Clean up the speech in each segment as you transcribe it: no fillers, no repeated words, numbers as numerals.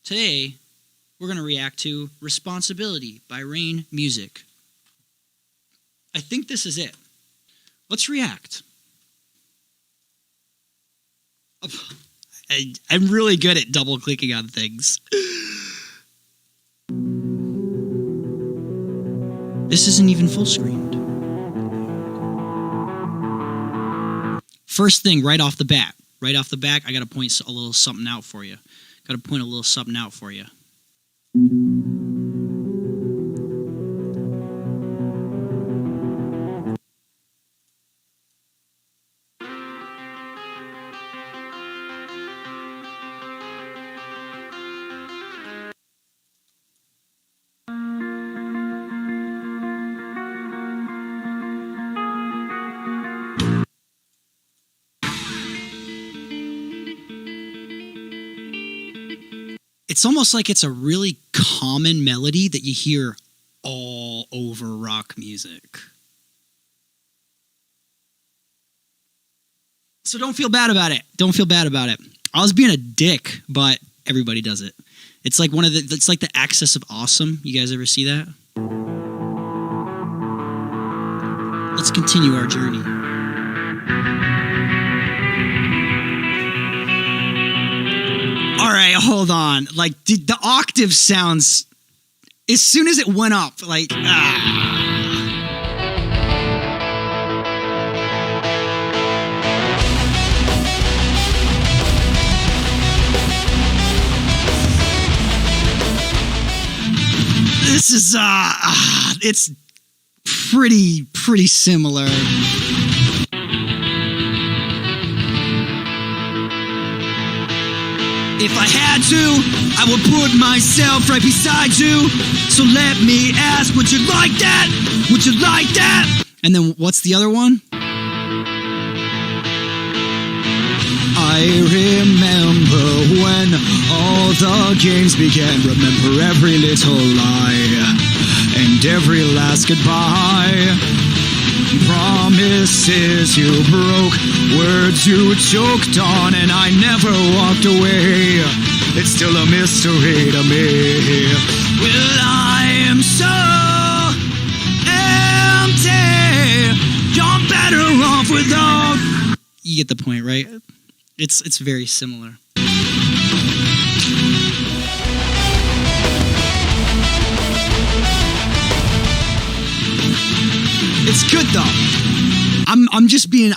Today, we're going to react to Responsibility by Rain Music. I think this is it. Let's react. I'm really good at double-clicking on things. This isn't even full-screened. First thing, right off the bat, I got to point a little something out for you. It's almost like it's a really common melody that you hear all over rock music. So don't feel bad about it. I was being a dick, but everybody does it. It's like it's like the axis of awesome. You guys ever see that? Let's continue our journey. All right, hold on. Like, the octave sounds, as soon as it went up, like, This is, it's pretty similar. If I had to, I would put myself right beside you. So let me ask, would you like that? Would you like that? And then what's the other one? I remember when all the games began. Remember every little lie and every last goodbye. Promises you broke, words you choked on, and I never walked away. It's still a mystery to me. Well, I am so empty. You're better off without. You get the point, right? It's very similar. It's good though. I'm just being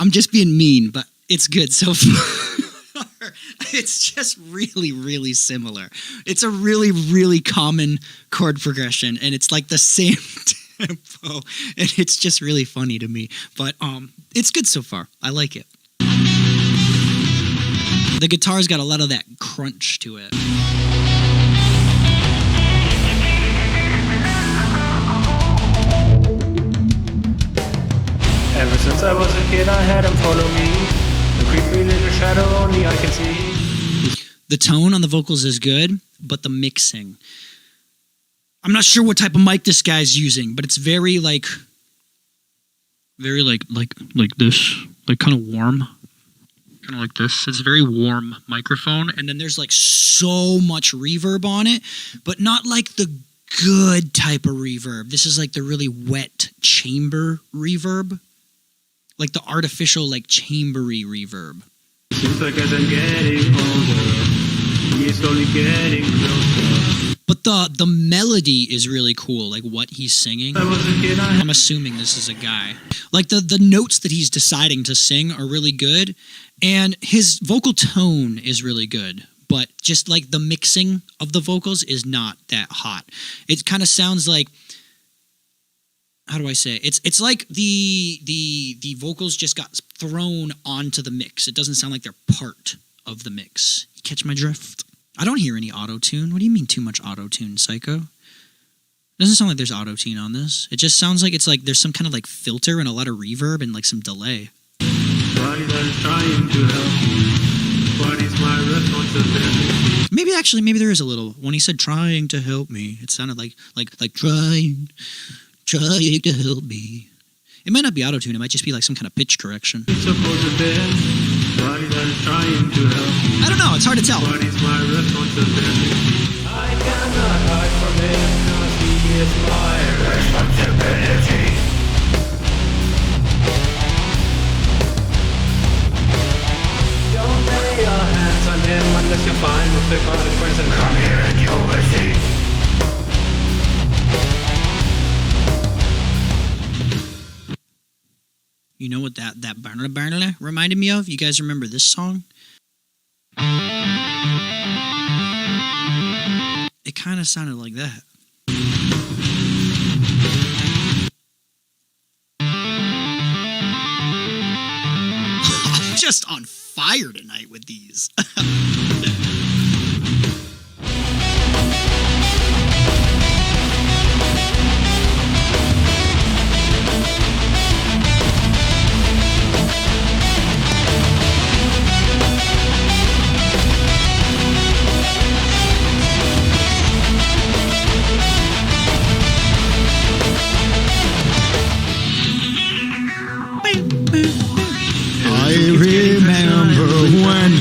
mean, but it's good so far. It's just really similar. It's a really common chord progression, and it's like the same tempo, and it's just really funny to me. But it's good so far. I like it. The guitar's got a lot of that crunch to it. Ever since I was a kid, I had him follow me. The creepy little shadow only I can see. The tone on the vocals is good, but the mixing. I'm not sure what type of mic this guy's using, but it's very like this, like kind of warm. Kind of like this. It's a very warm microphone, and then there's like so much reverb on it, but not like the good type of reverb. This is like the really wet chamber reverb. Like the artificial, like, chambery reverb. Seems like as I'm getting older, he's slowly getting closer. But the melody is really cool, like what he's singing. I was a kid, I'm assuming this is a guy. Like the notes that he's deciding to sing are really good, and his vocal tone is really good. But just like the mixing of the vocals is not that hot. It kind of sounds like, how do I say it? It's like the vocals just got thrown onto the mix. It doesn't sound like they're part of the mix. You catch my drift? I don't hear any auto-tune. What do you mean too much auto-tune, psycho? It doesn't sound like there's auto-tune on this. It just sounds like it's like there's some kind of like filter and a lot of reverb and like some delay. Body that is trying to help. Body's my responsibility. Maybe there is a little. When he said trying to help me, it sounded like trying to help me. It might not be auto-tune. It might just be like some kind of pitch correction. It's supposed to be body that is trying to help. I don't know. It's hard to tell. Body's my responsibility. you'll find with the consequence and come here and you will see. You know what that barnla reminded me of? You guys remember this song? It kind of sounded like that. I'm just on fire tonight with these. I remember when.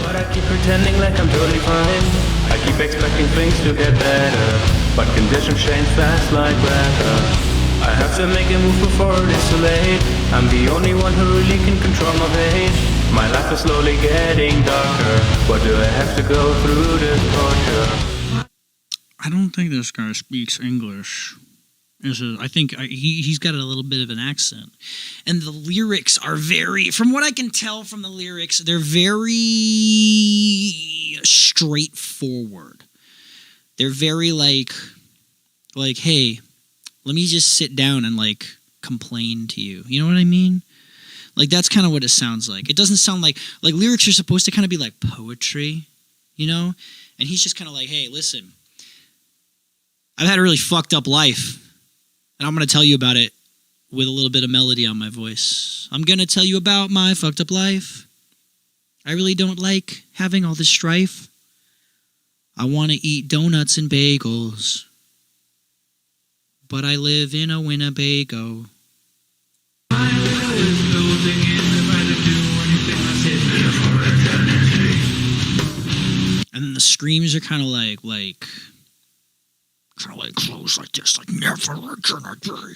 But I keep pretending like I'm totally fine. I keep expecting things to get better, but conditions change fast like weather. I have to make a move before it is too late. I'm the only one who really can control my fate. My life is slowly getting darker. What do I have to go through this torture? I don't think this guy speaks English. I think he's got a little bit of an accent. And the lyrics are very, from what I can tell from the lyrics, they're very straightforward. They're very like, hey, let me just sit down and like complain to you. You know what I mean? Like that's kind of what it sounds like. It doesn't sound like lyrics are supposed to kind of be like poetry, you know? And he's just kind of like, hey, listen, I've had a really fucked up life. And I'm going to tell you about it with a little bit of melody on my voice. I'm going to tell you about my fucked up life. I really don't like having all this strife. I want to eat donuts and bagels. But I live in a Winnebago. And then the screams are kind of like close like this, like never again again.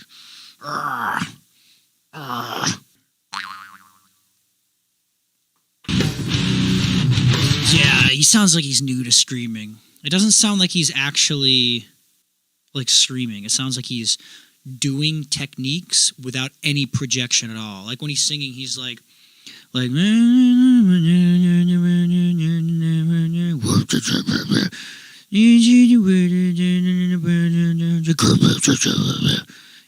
Yeah, he sounds like he's new to screaming. It doesn't sound like he's actually like screaming. It sounds like he's doing techniques without any projection at all. Like when he's singing, he's like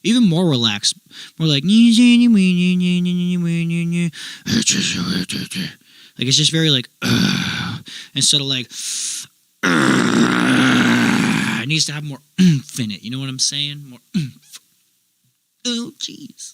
even more relaxed, more like it's just very like instead of like it needs to have more oomph in it. You know what I'm saying? More oomph. Oh, jeez.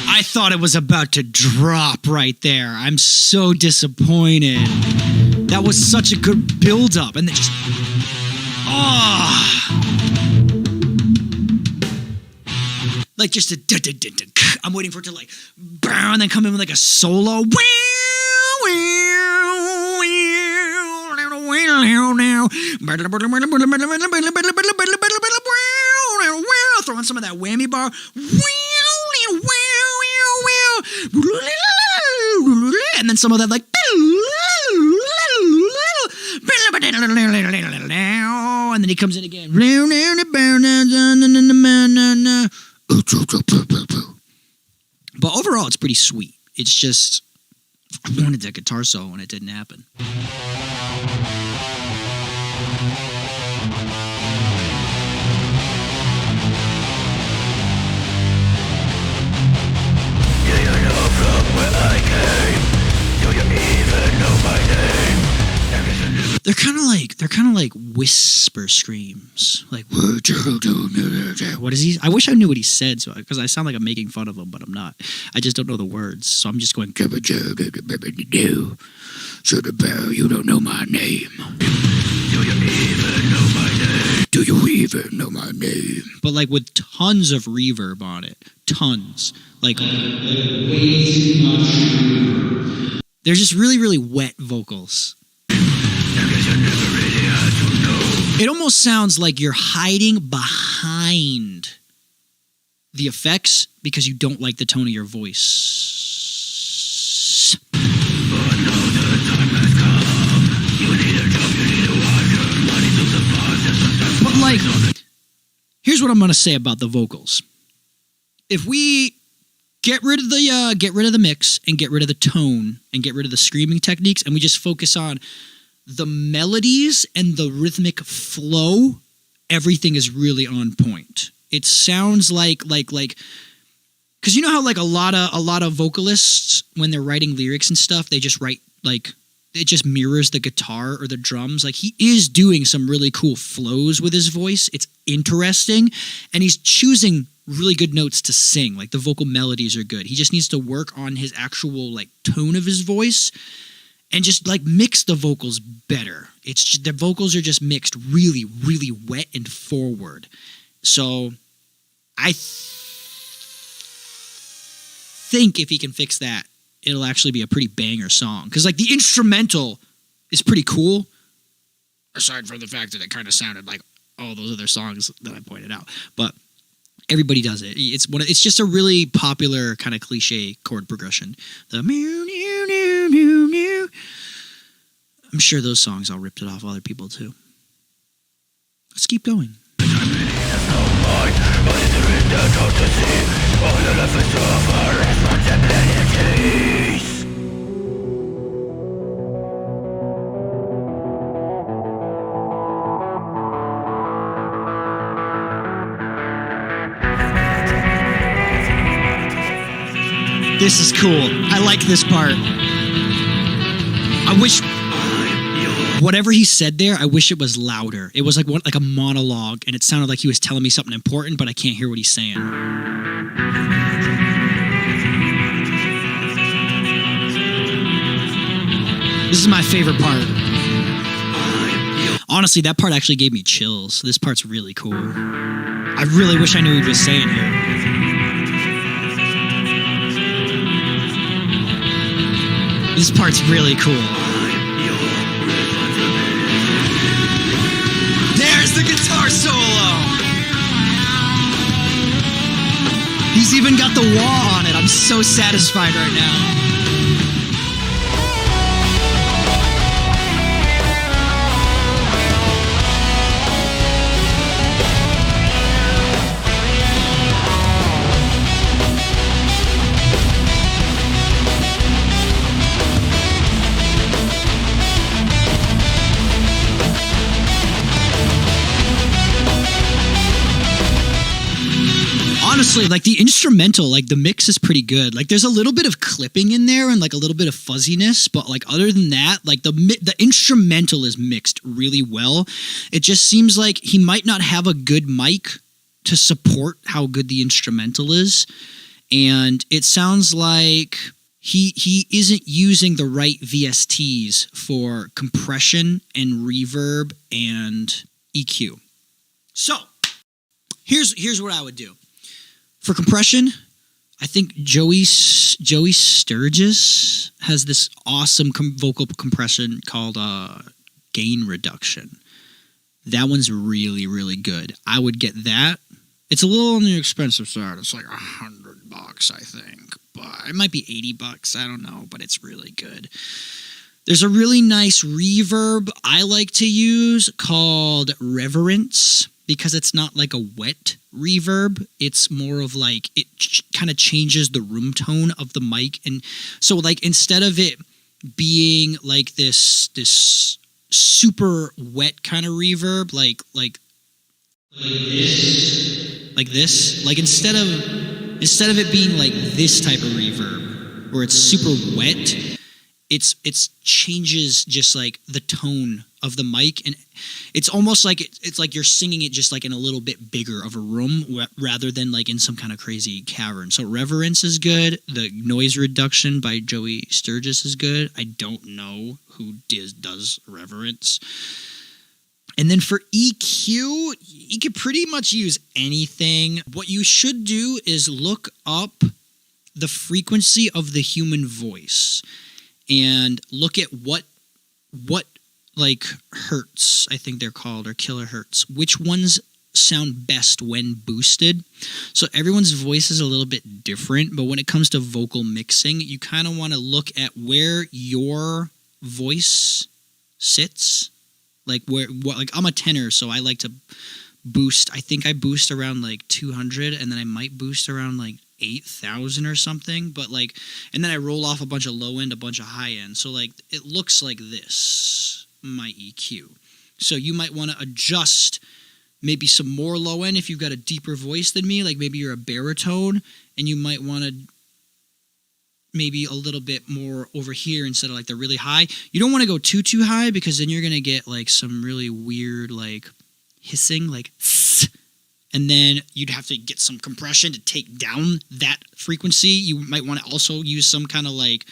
I thought it was about to drop right there. I'm so disappointed. That was such a good build-up, and then just... like just a... I'm waiting for it to like... and then come in with like a solo. Throwing some of that whammy bar. And then some of that like and then he comes in again. But overall it's pretty sweet. It's just I wanted that guitar solo and it didn't happen. They're kind of like whisper screams. Like, what is he? I wish I knew what he said, because I sound like I'm making fun of him, but I'm not. I just don't know the words, so I'm just going. You don't know my name. Do you even know my name? But like with tons of reverb on it, tons. Like way too much reverb. They're just really, really wet vocals. It almost sounds like you're hiding behind the effects because you don't like the tone of your voice. But like, here's what I'm gonna say about the vocals. If we get rid of the mix and get rid of the tone and get rid of the screaming techniques and we just focus on the melodies and the rhythmic flow, everything is really on point. It sounds like because you know how like a lot of vocalists, when they're writing lyrics and stuff, they just write like it just mirrors the guitar or the drums. Like he is doing some really cool flows with his voice. It's interesting, and he's choosing really good notes to sing. Like the vocal melodies are good. He just needs to work on his actual like tone of his voice and just like mix the vocals better. It's just, the vocals are just mixed really, really wet and forward. So I think if he can fix that, it'll actually be a pretty banger song. Because like the instrumental is pretty cool, aside from the fact that it kind of sounded like all those other songs that I pointed out. But everybody does it. It's just a really popular kind of cliche chord progression. The mew, mew, mew, mew, mew. I'm sure those songs all ripped it off other people too. Let's keep going. This is cool. I like this part. I wish whatever he said there, I wish it was louder. It was like a monologue, and it sounded like he was telling me something important, but I can't hear what he's saying. This is my favorite part. Honestly, that part actually gave me chills. This part's really cool. I really wish I knew what he was saying here. This part's really cool. There's the guitar solo! He's even got the wah on it. I'm so satisfied right now. Honestly, like the instrumental, like the mix is pretty good. Like there's a little bit of clipping in there and like a little bit of fuzziness, but like other than that, like the instrumental is mixed really well. It just seems like he might not have a good mic to support how good the instrumental is, and it sounds like he isn't using the right VSTs for compression and reverb and EQ. So here's what I would do. For compression, I think Joey Sturgis has this awesome vocal compression called gain reduction. That one's really, really good. I would get that. It's a little on the expensive side. It's like $100, I think. But it might be $80. I don't know, but it's really good. There's a really nice reverb I like to use called Reverence, because it's not like a wet reverb. It's more of like, it kind of changes the room tone of the mic. And so like, instead of it being like this super wet kind of reverb, like this, like instead of it being like this type of reverb where it's super wet, it's changes just like the tone of the mic, and it's almost like it's like you're singing it just like in a little bit bigger of a room rather than like in some kind of crazy cavern. So Reverence is good. The Noise Reduction by Joey Sturgis is good. I don't know who does Reverence. And then for EQ, you could pretty much use anything. What you should do is look up the frequency of the human voice and look at what like hertz, I think they're called, or kilohertz, which ones sound best when boosted. So everyone's voice is a little bit different, but when it comes to vocal mixing, you kind of want to look at where your voice sits. Like like I'm a tenor, so I like to boost. I think I boost around like 200, and then I might boost around like 8,000 or something. But like, and then I roll off a bunch of low end, a bunch of high end. So like, it looks like this, my EQ. So you might want to adjust maybe some more low end if you've got a deeper voice than me. Like maybe you're a baritone, and you might want to maybe a little bit more over here instead of like the really high. You don't want to go too high, because then you're going to get like some really weird like hissing, like tss, and then you'd have to get some compression to take down that frequency. You might want to also use some kind of like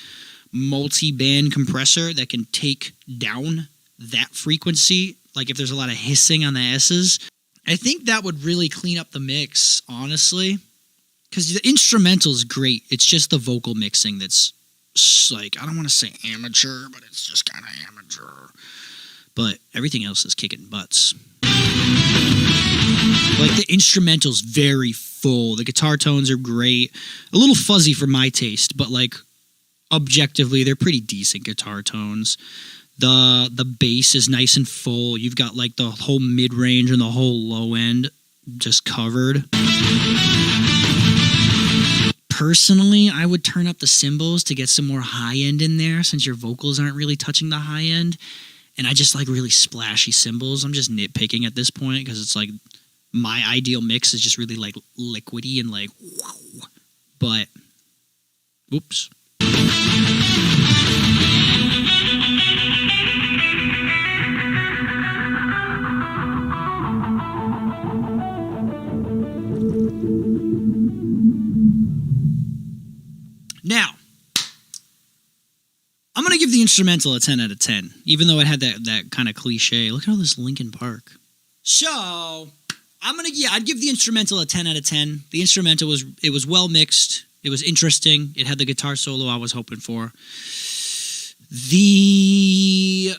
multi-band compressor that can take down that frequency. Like if there's a lot of hissing on the S's, I think that would really clean up the mix, honestly. Because the instrumental is great. It's just the vocal mixing that's like, I don't want to say amateur, but it's just kind of amateur. But everything else is kicking butts. Like the instrumental's very full. The guitar tones are great. A little fuzzy for my taste, but like objectively, they're pretty decent guitar tones. The bass is nice and full. You've got like the whole mid-range and the whole low end just covered. Personally, I would turn up the cymbals to get some more high end in there, since your vocals aren't really touching the high end. And I just like really splashy cymbals. I'm just nitpicking at this point, because it's like my ideal mix is just really like liquidy and like, wow. But, oops. Now, I'm going to give the instrumental a 10 out of 10, even though it had that kind of cliche. Look at all this Linkin Park. So, I'd give the instrumental a 10 out of 10. The instrumental was well mixed. It was interesting. It had the guitar solo I was hoping for. The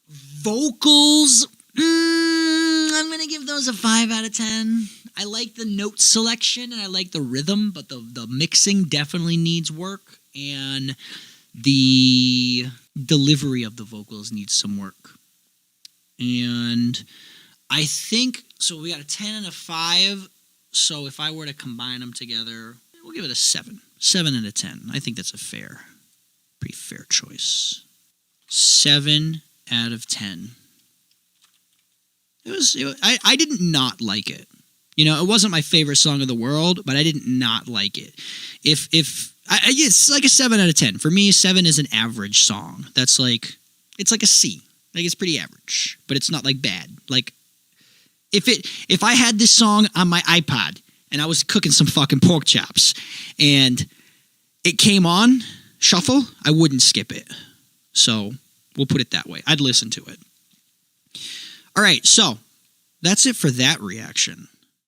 vocals, I'm going to give those a 5 out of 10. I like the note selection and I like the rhythm, but the mixing definitely needs work, and the delivery of the vocals needs some work. And I think, so we got a 10 and a 5, so if I were to combine them together, we'll give it a 7. 7 out of 10. I think that's a pretty fair choice. 7 out of 10. I did not like it. You know, it wasn't my favorite song of the world, but I did not like it. It's like a 7 out of 10. For me, 7 is an average song. That's like, it's like a C. Like, it's pretty average, but it's not like bad. Like, if I had this song on my iPod and I was cooking some fucking pork chops and it came on shuffle, I wouldn't skip it. So we'll put it that way. I'd listen to it. All right, so that's it for that reaction.